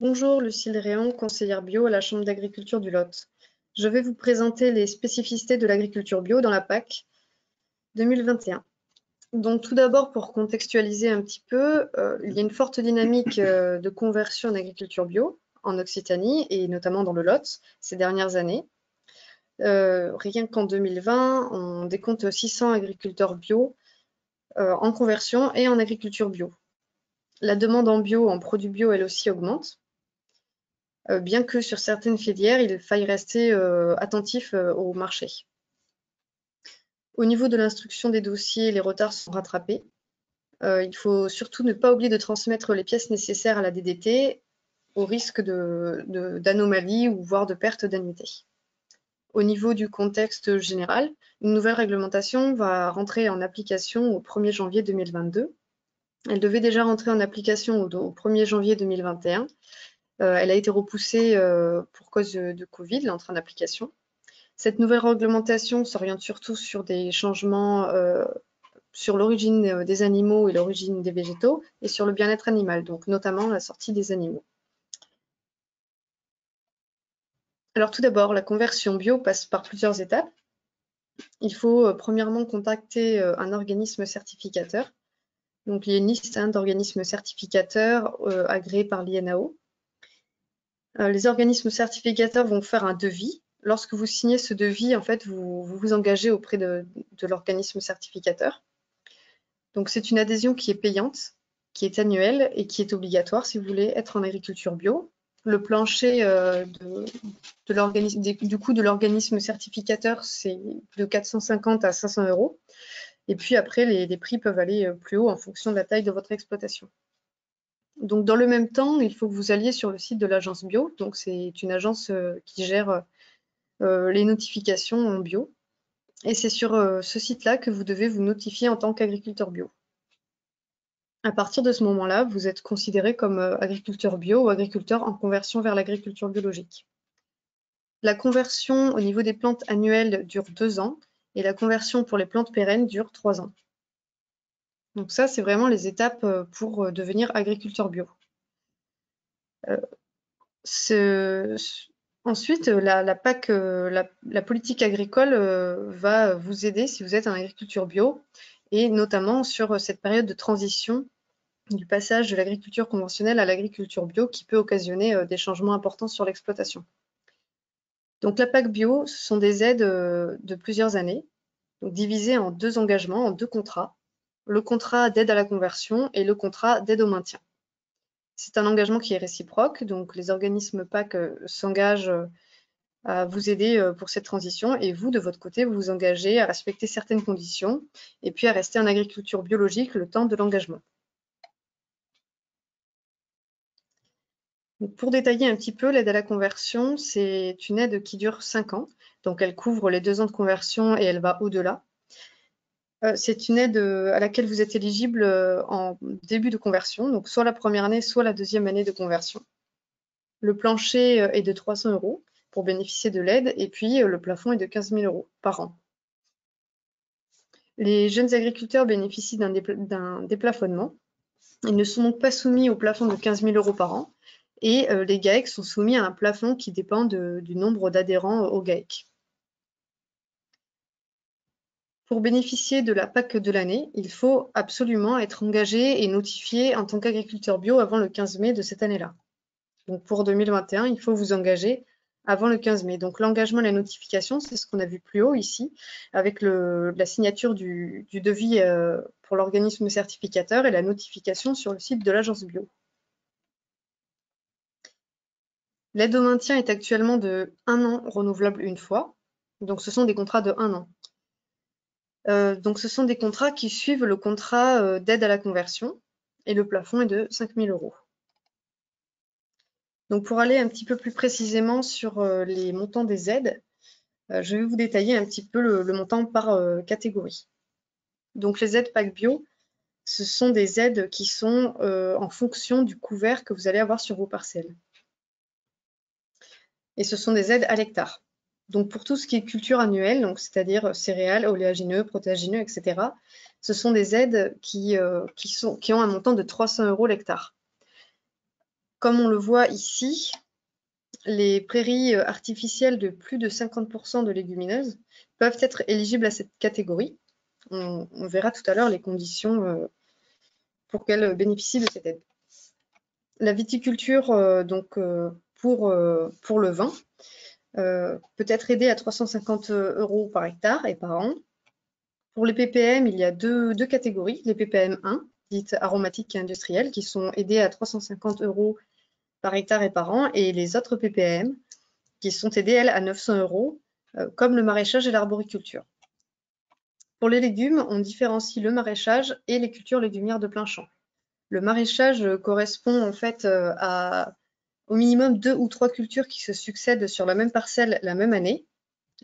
Bonjour, Lucille Réan, conseillère bio à la Chambre d'agriculture du Lot. Je vais vous présenter les spécificités de l'agriculture bio dans la PAC 2021. Donc tout d'abord, pour contextualiser un petit peu, il y a une forte dynamique de conversion en agriculture bio en Occitanie et notamment dans le Lot ces dernières années. Rien qu'en 2020, on décompte 600 agriculteurs bio en conversion et en agriculture bio. La demande en bio, en produits bio, elle aussi augmente. Bien que sur certaines filières, il faille rester attentif au marché. Au niveau de l'instruction des dossiers, les retards sont rattrapés. Il faut surtout ne pas oublier de transmettre les pièces nécessaires à la DDT au risque d'anomalies ou voire de perte d'annuité. Au niveau du contexte général, une nouvelle réglementation va rentrer en application au 1er janvier 2022. Elle devait déjà rentrer en application au 1er janvier 2021. Elle a été repoussée pour cause de Covid, l'entrée en application. Cette nouvelle réglementation s'oriente surtout sur des changements sur l'origine des animaux et l'origine des végétaux et sur le bien-être animal, donc notamment la sortie des animaux. Alors tout d'abord, la conversion bio passe par plusieurs étapes. Il faut premièrement contacter un organisme certificateur. Donc il y a une liste d'organismes certificateurs agréés par l'INAO. Les organismes certificateurs vont faire un devis. Lorsque vous signez ce devis, en fait, vous vous engagez auprès de l'organisme certificateur. Donc c'est une adhésion qui est payante, qui est annuelle et qui est obligatoire si vous voulez être en agriculture bio. Le plancher du coût de l'organisme certificateur, c'est de 450 à 500 €. Et puis après, les prix peuvent aller plus haut en fonction de la taille de votre exploitation. Donc dans le même temps, il faut que vous alliez sur le site de l'agence bio. Donc c'est une agence qui gère les notifications en bio. Et c'est sur ce site-là que vous devez vous notifier en tant qu'agriculteur bio. À partir de ce moment-là, vous êtes considéré comme agriculteur bio ou agriculteur en conversion vers l'agriculture biologique. La conversion au niveau des plantes annuelles dure 2 ans et la conversion pour les plantes pérennes dure 3 ans. Donc ça, c'est vraiment les étapes pour devenir agriculteur bio. Ensuite, la PAC, la politique agricole va vous aider si vous êtes en agriculture bio et notamment sur cette période de transition du passage de l'agriculture conventionnelle à l'agriculture bio qui peut occasionner des changements importants sur l'exploitation. Donc la PAC bio, ce sont des aides de plusieurs années, donc divisées en 2 engagements, en 2 contrats. Le contrat d'aide à la conversion et le contrat d'aide au maintien. C'est un engagement qui est réciproque, donc les organismes PAC s'engagent à vous aider pour cette transition et vous, de votre côté, vous vous engagez à respecter certaines conditions et puis à rester en agriculture biologique le temps de l'engagement. Pour détailler un petit peu, l'aide à la conversion, c'est une aide qui dure 5 ans. Donc, elle couvre les 2 ans de conversion et elle va au-delà. C'est une aide à laquelle vous êtes éligible en début de conversion, donc soit la première année, soit la deuxième année de conversion. Le plancher est de 300 € pour bénéficier de l'aide et puis le plafond est de 15 000 € par an. Les jeunes agriculteurs bénéficient d'un déplafonnement. Ils ne sont donc pas soumis au plafond de 15 000 € par an. Et les GAEC sont soumis à un plafond qui dépend du nombre d'adhérents au GAEC. Pour bénéficier de la PAC de l'année, il faut absolument être engagé et notifié en tant qu'agriculteur bio avant le 15 mai de cette année-là. Donc pour 2021, il faut vous engager avant le 15 mai. Donc l'engagement et la notification, c'est ce qu'on a vu plus haut ici, avec la signature du devis pour l'organisme certificateur et la notification sur le site de l'agence bio. L'aide au maintien est actuellement de 1 an renouvelable une fois. Donc ce sont des contrats de 1 an. Donc ce sont des contrats qui suivent le contrat d'aide à la conversion et le plafond est de 5 000 €. Donc pour aller un petit peu plus précisément sur les montants des aides, je vais vous détailler un petit peu le montant par catégorie. Donc les aides PAC bio, ce sont des aides qui sont en fonction du couvert que vous allez avoir sur vos parcelles. Et ce sont des aides à l'hectare. Donc pour tout ce qui est culture annuelle, donc c'est-à-dire céréales, oléagineux, protéagineux, etc., ce sont des aides qui ont un montant de 300 € l'hectare. Comme on le voit ici, les prairies artificielles de plus de 50% de légumineuses peuvent être éligibles à cette catégorie. On verra tout à l'heure les conditions pour qu'elles bénéficient de cette aide. La viticulture, pour le vin, peut être aidée à 350 € par hectare et par an. Pour les ppm, il y a deux catégories. Les ppm 1, dites aromatiques et industrielles, qui sont aidées à 350 € par hectare et par an, et les autres ppm, qui sont aidées, elles, à 900 €, comme le maraîchage et l'arboriculture. Pour les légumes, on différencie le maraîchage et les cultures légumières de plein champ. Le maraîchage correspond en fait au minimum 2 ou 3 cultures qui se succèdent sur la même parcelle la même année.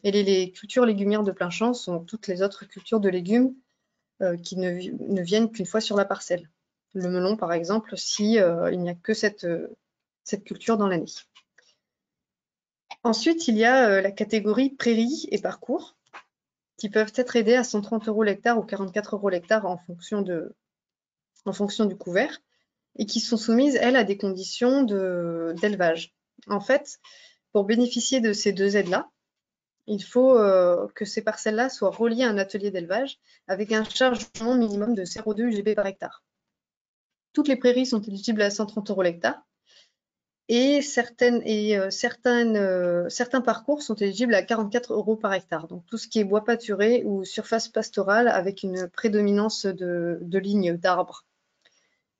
Et les cultures légumières de plein champ sont toutes les autres cultures de légumes qui ne viennent qu'une fois sur la parcelle. Le melon, par exemple, si il n'y a que cette culture dans l'année. Ensuite, il y a la catégorie prairies et parcours, qui peuvent être aidés à 130 € l'hectare ou 44 € l'hectare en fonction du couvert, et qui sont soumises, elles, à des conditions d'élevage. En fait, pour bénéficier de ces deux aides-là, il faut que ces parcelles-là soient reliées à un atelier d'élevage avec un chargement minimum de 0,2 UGB par hectare. Toutes les prairies sont éligibles à 130 € l'hectare et certains parcours sont éligibles à 44 € par hectare. Donc tout ce qui est bois pâturé ou surface pastorale avec une prédominance de lignes d'arbres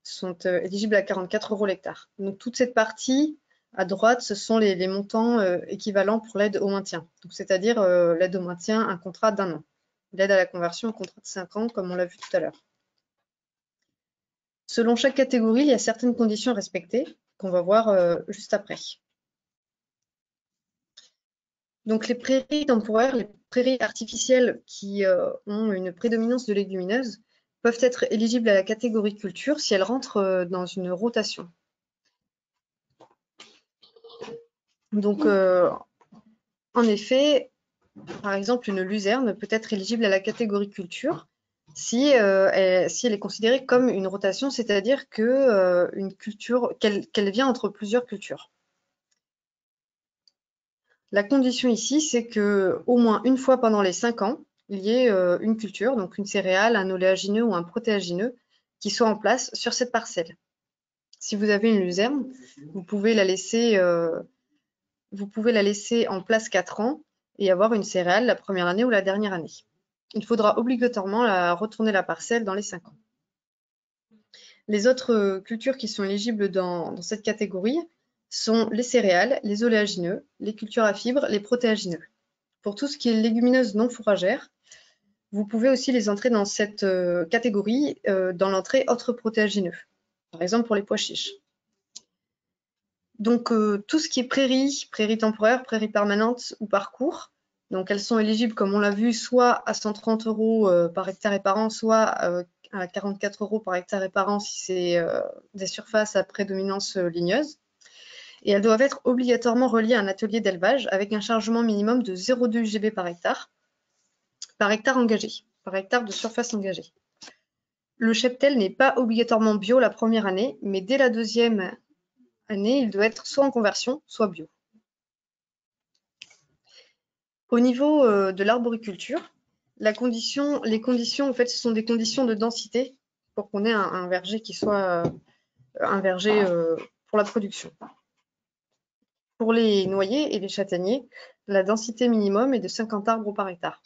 sont éligibles à 44 € l'hectare. Donc toute cette partie à droite, ce sont les montants équivalents pour l'aide au maintien. C'est-à-dire l'aide au maintien, un contrat d'1 an. L'aide à la conversion, un contrat de 5 ans, comme on l'a vu tout à l'heure. Selon chaque catégorie, il y a certaines conditions à respecter, qu'on va voir juste après. Donc les prairies temporaires, les prairies artificielles qui ont une prédominance de légumineuses peuvent être éligibles à la catégorie culture si elles rentrent dans une rotation. Donc, en effet, par exemple, une luzerne peut être éligible à la catégorie culture si elle est considérée comme une rotation, c'est-à-dire que qu'elle vient entre plusieurs cultures. La condition ici, c'est qu'au moins une fois pendant les 5 ans, il y ait une culture, donc une céréale, un oléagineux ou un protéagineux, qui soit en place sur cette parcelle. Si vous avez une luzerne, vous pouvez la laisser en place 4 ans et avoir une céréale la première année ou la dernière année. Il faudra obligatoirement retourner la parcelle dans les 5 ans. Les autres cultures qui sont éligibles dans cette catégorie sont les céréales, les oléagineux, les cultures à fibres, les protéagineux. Pour tout ce qui est légumineuses non fourragères, vous pouvez aussi les entrer dans cette catégorie dans l'entrée autres protéagineux, par exemple pour les pois chiches. Donc tout ce qui est prairies temporaires, prairies permanentes ou parcours, donc elles sont éligibles, comme on l'a vu, soit à 130 € par hectare et par an, soit à 44 € par hectare et par an si c'est des surfaces à prédominance ligneuse. Et elles doivent être obligatoirement reliées à un atelier d'élevage avec un chargement minimum de 0,2 UGB par hectare engagé, par hectare de surface engagée. Le cheptel n'est pas obligatoirement bio la première année, mais dès la deuxième année, il doit être soit en conversion, soit bio. Au niveau de l'arboriculture, les conditions, en fait, ce sont des conditions de densité pour qu'on ait un verger qui soit un verger pour la production. Pour les noyers et les châtaigniers, la densité minimum est de 50 arbres par hectare.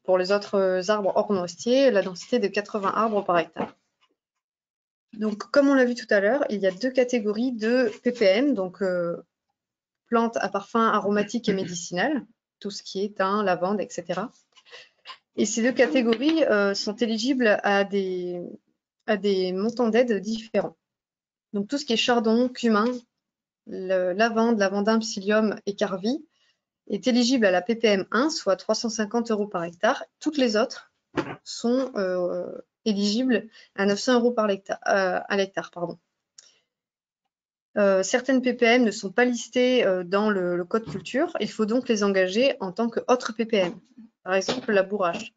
Pour les autres arbres hors noisetiers, la densité est de 80 arbres par hectare. Donc, comme on l'a vu tout à l'heure, il y a deux catégories de ppm, donc plantes à parfum aromatique et médicinal, tout ce qui est thym, lavande, etc. Et ces deux catégories sont éligibles à des montants d'aide différents. Donc tout ce qui est chardon, cumin, lavande, lavandin, psyllium et carvi est éligible à la ppm 1, soit 350 € par hectare. Toutes les autres sont éligibles à 900 € à l'hectare. Certaines ppm ne sont pas listées dans le code culture. Il faut donc les engager en tant qu'autres ppm. Par exemple, la bourrache.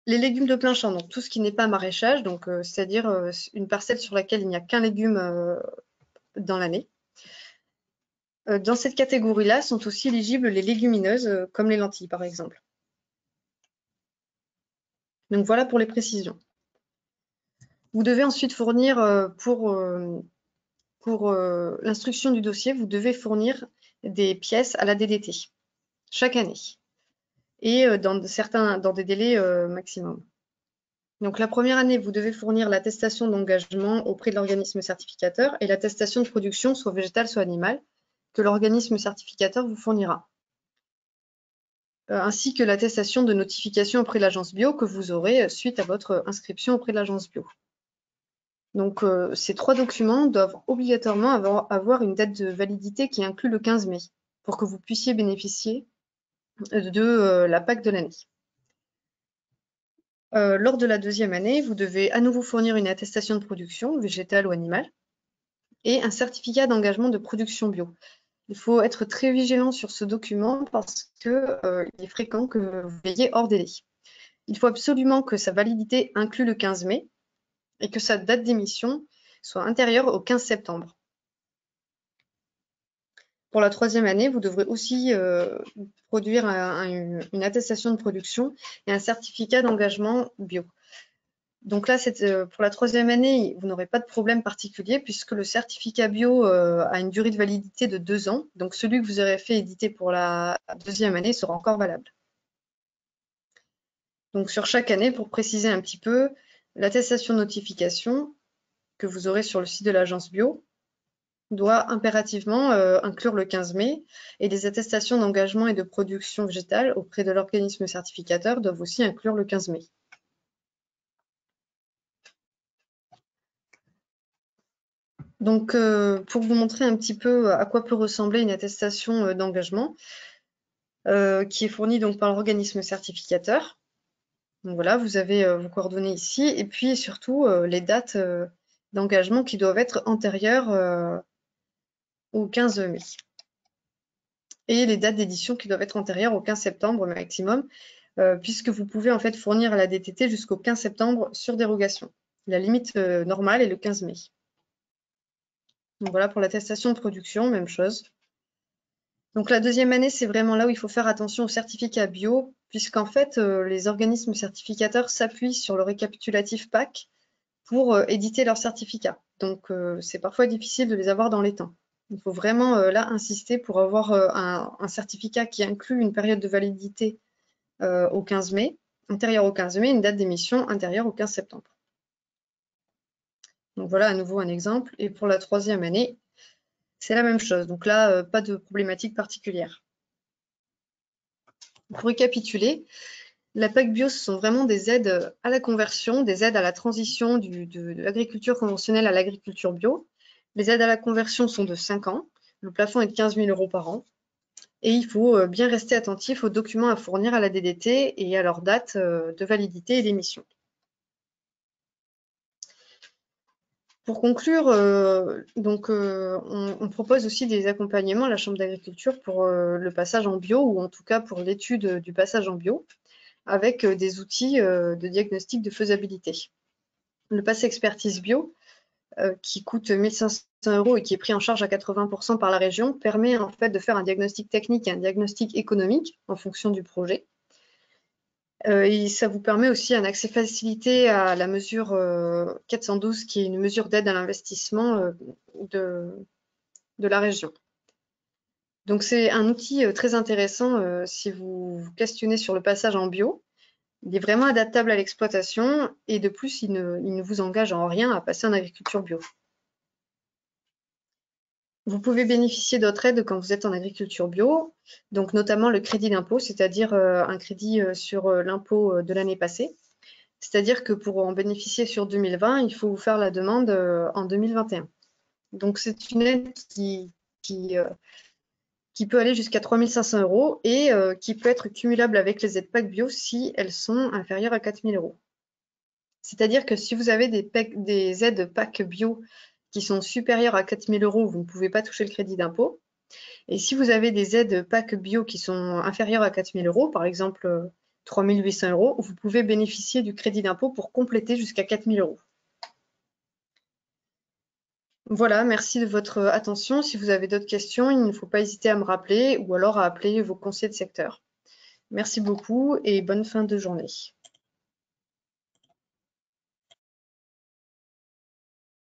Les légumes de plein champ, donc tout ce qui n'est pas maraîchage, donc c'est-à-dire une parcelle sur laquelle il n'y a qu'un légume dans l'année. Dans cette catégorie-là sont aussi éligibles les légumineuses, comme les lentilles par exemple. Donc voilà pour les précisions. Vous devez ensuite fournir, pour l'instruction du dossier, vous devez fournir des pièces à la DDT chaque année et dans des délais maximum. Donc la première année, vous devez fournir l'attestation d'engagement auprès de l'organisme certificateur et l'attestation de production, soit végétale, soit animale, que l'organisme certificateur vous fournira, ainsi que l'attestation de notification auprès de l'agence bio que vous aurez suite à votre inscription auprès de l'agence bio. Donc ces 3 documents doivent obligatoirement avoir une date de validité qui inclut le 15 mai pour que vous puissiez bénéficier de la PAC de l'année. Lors de la deuxième année, vous devez à nouveau fournir une attestation de production, végétale ou animale, et un certificat d'engagement de production bio. Il faut être très vigilant sur ce document parce qu'il est fréquent que vous l'ayez hors délai. Il faut absolument que sa validité inclue le 15 mai et que sa date d'émission soit intérieure au 15 septembre. Pour la troisième année, vous devrez aussi produire une attestation de production et un certificat d'engagement bio. Donc là, pour la troisième année, vous n'aurez pas de problème particulier puisque le certificat bio a une durée de validité de 2 ans. Donc celui que vous aurez fait éditer pour la deuxième année sera encore valable. Donc sur chaque année, pour préciser un petit peu, l'attestation de notification que vous aurez sur le site de l'agence bio doit impérativement inclure le 15 mai et les attestations d'engagement et de production végétale auprès de l'organisme certificateur doivent aussi inclure le 15 mai. Donc, pour vous montrer un petit peu à quoi peut ressembler une attestation d'engagement qui est fournie donc par l'organisme certificateur. Donc voilà, vous avez vos coordonnées ici et puis surtout les dates d'engagement qui doivent être antérieures au 15 mai. Et les dates d'édition qui doivent être antérieures au 15 septembre maximum, puisque vous pouvez en fait fournir à la DTT jusqu'au 15 septembre sur dérogation. La limite normale est le 15 mai. Donc voilà pour l'attestation de production, même chose. Donc la deuxième année, c'est vraiment là où il faut faire attention au certificat bio, puisqu'en fait, les organismes certificateurs s'appuient sur le récapitulatif PAC pour éditer leurs certificats. Donc c'est parfois difficile de les avoir dans les temps. Il faut vraiment là insister pour avoir un certificat qui inclut une période de validité au 15 mai, antérieure au 15 mai, une date d'émission intérieure au 15 septembre. Donc voilà à nouveau un exemple. Et pour la troisième année, c'est la même chose. Donc là, pas de problématique particulière. Pour récapituler, la PAC bio, ce sont vraiment des aides à la conversion, des aides à la transition de l'agriculture conventionnelle à l'agriculture bio. Les aides à la conversion sont de 5 ans. Le plafond est de 15 000 € par an. Et il faut bien rester attentif aux documents à fournir à la DDT et à leur date de validité et d'émission. Pour conclure, on propose aussi des accompagnements à la Chambre d'agriculture pour le passage en bio ou en tout cas pour l'étude du passage en bio avec des outils de diagnostic de faisabilité. Le pass expertise bio, qui coûte 1 500 € et qui est pris en charge à 80% par la région, permet en fait de faire un diagnostic technique et un diagnostic économique en fonction du projet. Et ça vous permet aussi un accès facilité à la mesure 412, qui est une mesure d'aide à l'investissement de la région. Donc c'est un outil très intéressant si vous vous questionnez sur le passage en bio. Il est vraiment adaptable à l'exploitation et de plus, il ne vous engage en rien à passer en agriculture bio. Vous pouvez bénéficier d'autres aides quand vous êtes en agriculture bio, donc notamment le crédit d'impôt, c'est-à-dire un crédit sur l'impôt de l'année passée. C'est-à-dire que pour en bénéficier sur 2020, il faut vous faire la demande en 2021. Donc c'est une aide qui peut aller jusqu'à 3 500 € et qui peut être cumulable avec les aides PAC bio si elles sont inférieures à 4 000 €. C'est-à-dire que si vous avez des aides PAC bio qui sont supérieures à 4 000 €, vous ne pouvez pas toucher le crédit d'impôt. Et si vous avez des aides PAC bio qui sont inférieures à 4 000 €, par exemple 3 800 €, vous pouvez bénéficier du crédit d'impôt pour compléter jusqu'à 4 000 €. Voilà, merci de votre attention. Si vous avez d'autres questions, il ne faut pas hésiter à me rappeler ou alors à appeler vos conseillers de secteur. Merci beaucoup et bonne fin de journée.